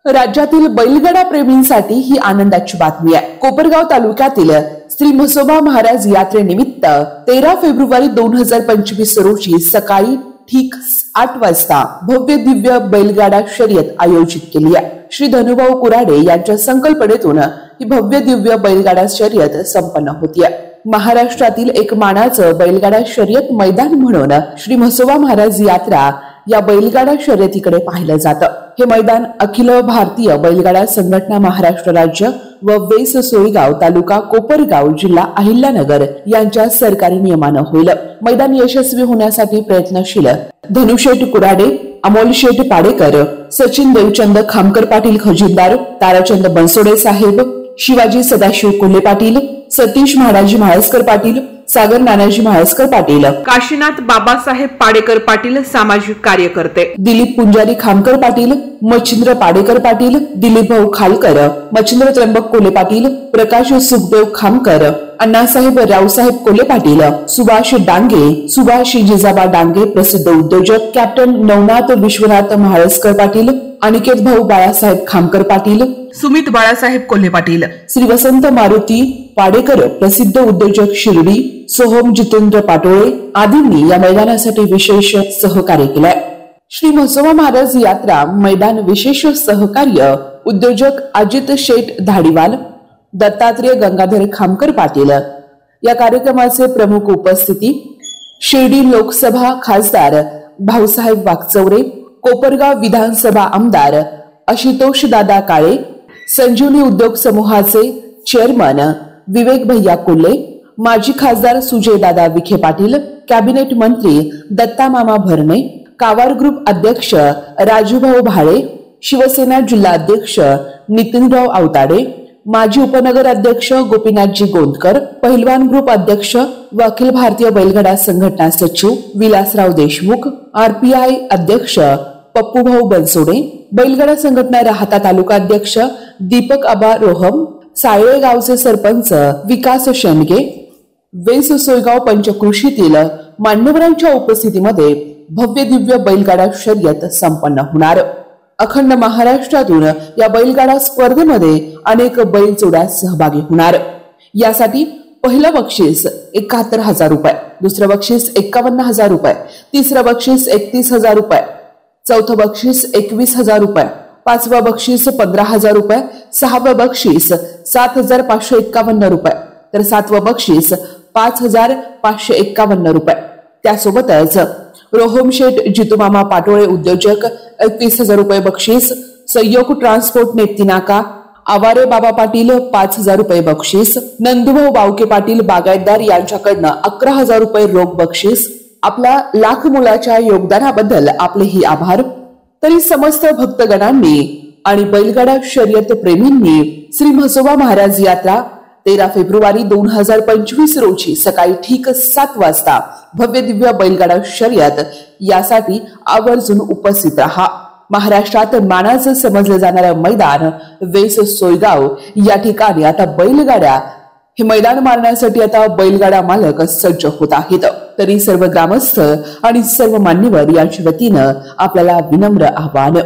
राज्यातील बैलगाडा प्रेमींसाठी ही आनंदाची बातमी आहे। कोपरगाव तालुक्यातील श्री म्हसोबा महाराज यात्रेनिमित्त 13 फेब्रुवारी 2025 रोजी सकाळी ठीक 8 वाजता भव्य दिव्य बैलगाडा शर्यत आयोजित केली आहे। श्री धनुभाऊ कुराडे यांच्या संकल्पनेतून ही भव्य दिव्य बैलगाडा शर्यत संपन्न होतीये। महाराष्ट्रातील एक मानाचं बैलगाडा शर्यत मैदान म्हणून श्री म्हसोबा महाराज यात्रा या बैलगाडा शर्यतीकडे पाहिलं जातं। हे मैदान अखिल भारतीय बैलगाडा संघटना महाराष्ट्र राज्य व वेस सोयगाव तालुका कोपरगाव जिल्हा अहिल्यानगर यांच्या सरकारी नियमानं होईल। मैदान यशस्वी होण्यासाठी प्रयत्नशील धनुशेठ कुराडे, अमोल शेठ पाडेकर, सचिन देवचंद खामकर पाटील खजिनदार, ताराचंद बनसोडे साहेब, शिवाजी सदाशिव कोल्हे पाटील, सतीश महाराजी म्हाळसकर पाटील, सागर नानाजी म्हाळसकर पाटील, काशीनाथ बाबासाहेब पाडेकर पाटील सामाजिक कार्यकर्ते, दिलीप पुंजारी खामकर पाटील, मच्छिंद्र पाडेकर पाटील, दिलीप भाऊ खालकर, मच्छिंद्र त्र्यंबक कोल्हे पाटील, प्रकाश सुखदेव खामकर, अण्णासाहेब रावसाहेब कोल्हे पाटील, सुभाष डांगे, सुभाष जिजाबा डांगे, प्रसिद्ध उद्योजक कॅप्टन नवनाथ विश्वनाथ म्हाळसकर पाटील, अनिकेत भाऊ बाळासाहेब खामकर पाटील, सुमित बाळासाहेब कोल्हे पाटील, श्री वसंत मारुती पाडेकर, प्रसिद्ध उद्योजक शिर्डी, सोहम जितेंद्र पाटोळे आदींनी या मैदानासाठी विशेष सहकार्य केलंय। श्री म्हसोबा महाराज यात्रा मैदान विशेष सहकार्य उद्योजक अजित शेठ धाडीवाल, दत्तात्रेय गंगाधर खामकर पाटील। या कार्यक्रमाचे प्रमुख उपस्थिती शिर्डी लोकसभा खासदार भाऊसाहेब वाकचौरे, कोपरगाव विधानसभा आमदार आशुतोष दादा काळे, संजीवनी उद्योग समूहाचे चेअरमन विवेक भैया कोल्हे, माजी खासदार सुजय दादा विखे पाटील, कॅबिनेट मंत्री दत्ता मामा भरणे, कावार ग्रुप अध्यक्ष राजूभाऊ भाळे, शिवसेना जिल्हा अध्यक्ष नितीनराव आवताडे, माजी उपनगर अध्यक्ष गोपीनाथजी गोंदकर, पहिलवान ग्रुप अध्यक्ष व अखिल भारतीय बैलगाडा संघटना सचिव विलासराव देशमुख, आरपीआय अध्यक्ष पप्पूभाऊ बनसोडे, बैलगाडा संघटना राहता तालुका अध्यक्ष दीपक आबा रोहम, सायळे गावचे सरपंच विकास शेंडगे, वेस सोयगाव पंचकृषीतील मान्यवरांच्या उपस्थितीमध्ये भव्य दिव्य बैलगाडा शर्यत संपन्न होणार। अखंड महाराष्ट्रातून या बैलगाडा स्पर्धेमध्ये अनेक बैलजोड्या सहभागी होणार। यासाठी पहिलं बक्षीस 71,000 रुपये, दुसरं बक्षीस 51,000 रुपये, तिसरं बक्षीस 31,000 रुपये, चौथं बक्षीस 21,000 रुपये, पाचवं बक्षीस 15,000 रुपये, सहावं बक्षीस 7,551 रुपये, तर सातवं बक्षीस 5,551 रुपये। त्यासोबतच रोहम शेठ जितूमामा पाटोळे उद्योजक 31,000 रुपये बक्षीस, सहयोग ट्रान्सपोर्ट नेप्तीनाका आवारे बाबा पाटील 5,000 रुपये बक्षीस, नंदुभाऊ बावके पाटील बागायतदार यांच्याकडनं 11,000 रुपये रोख बक्षीस। आपल्या लाख मुलाच्या योगदानाबद्दल आपलेही आभार। तरी समस्त भक्तगणांनी आणि बैलगाडा शर्यत प्रेमींनी श्री म्हसोबा महाराज यात्रा 13 फेब्रुवारी 2025 रोजी सकाळी ठीक 7 वाजता भव्य दिव्य बैलगाडा शर्यत यासाठी आवर्जून उपस्थित रहा। महाराष्ट्रात मानाचं समजलं जाणारं मैदान वेस सोयगाव या ठिकाणी आता बैलगाड्या हे मैदान मारण्यासाठी आता बैलगाडा मालक सज्ज होत आहेत। तरी सर्व ग्रामस्थ आणि सर्व मान्यवर यांच्या वतीनं आपल्याला विनम्र आवाहन।